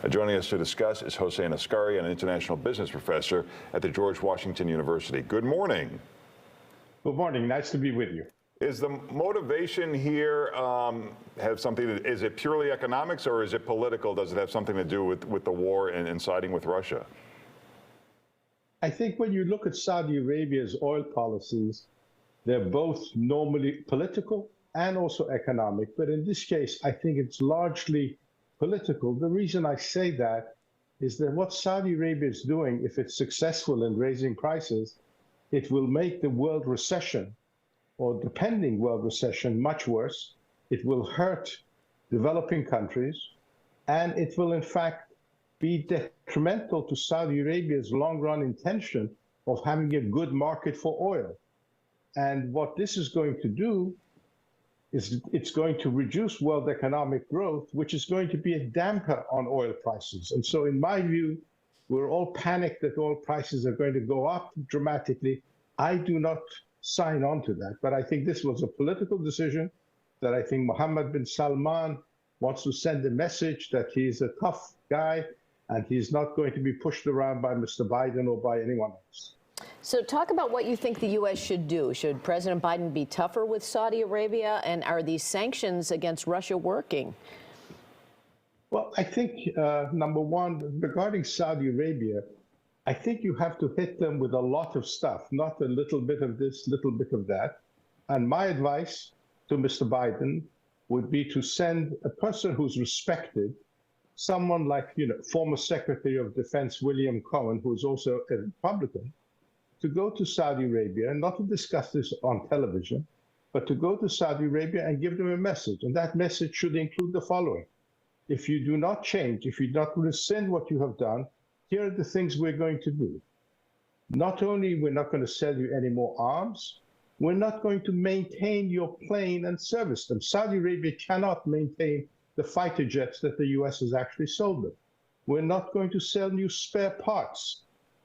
Joining us to discuss is Hossein Askari, an international business professor at the George Washington University. Good morning. Good morning. Nice to be with you. Is the motivation here have something? Is it purely economics or is it political? Does it have something to do with the war and siding with Russia? I think when you look at Saudi Arabia's oil policies, they're both normally political and also economic. But in this case, I think it's largely political. The reason I say that is that what Saudi Arabia is doing, if it's successful in raising prices, it will make the world recession or the pending world recession much worse. It will hurt developing countries, and it will in fact be detrimental to Saudi Arabia's long-run intention of having a good market for oil. And what this is going to do is it's going to reduce world economic growth, which is going to be a damper on oil prices. And so in my view, we're all panicked that oil prices are going to go up dramatically. I do not sign on to that, but I think this was a political decision that I think Mohammed bin Salman wants to send a message that he's a tough guy and he's not going to be pushed around by Mr. Biden or by anyone else. So talk about what you think the U.S. should do. Should President Biden be tougher with Saudi Arabia, and are these sanctions against Russia working? Well, I think, number one, regarding Saudi Arabia, I think you have to hit them with a lot of stuff, not a little bit of this, little bit of that. And my advice to Mr. Biden would be to send a person who's respected, someone like, former Secretary of Defense William Cohen, who's also a Republican, to go to Saudi Arabia, and not to discuss this on television, but to go to Saudi Arabia and give them a message. And that message should include the following. If you do not change, if you do not rescind what you have done, here are the things we're going to do. Not only we're not going to sell you any more arms, we're not going to maintain your plane and service them. Saudi Arabia cannot maintain the fighter jets that the US has actually sold them. We're not going to sell you spare parts.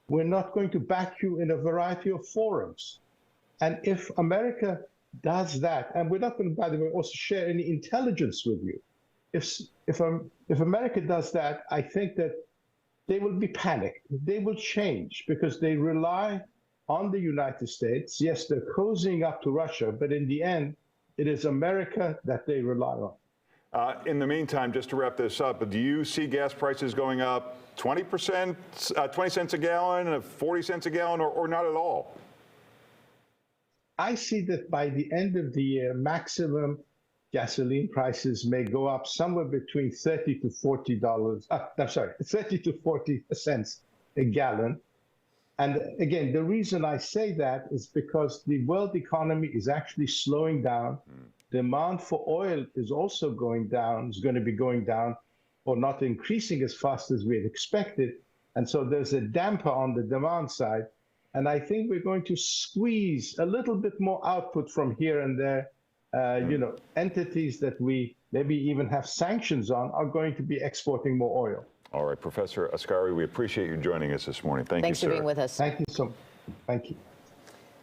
We're not going to back you in a variety of forums. And if America does that, and we're not going to, by the way, also share any intelligence with you. If America does that, I think that they will be panicked. They will change because they rely on the United States. Yes, they're cozying up to Russia, but in the end, it is America that they rely on. In the meantime, just to wrap this up, do you see gas prices going up 20%, 20 cents a gallon, 40 cents a gallon, or not at all? I see that by the end of the year, maximum gasoline prices may go up somewhere between $30 to $40. 30 to 40 cents a gallon. And again, the reason I say that is because the world economy is actually slowing down. Demand for oil is also going down, is going to be going down, or not increasing as fast as we had expected. And so there's a damper on the demand side. And I think we're going to squeeze a little bit more output from here and there. Entities that we maybe even have sanctions on are going to be exporting more oil. All right, Professor Askari, we appreciate you joining us this morning. Thank you, sir. Thanks for being with us. Thank you so much. Thank you.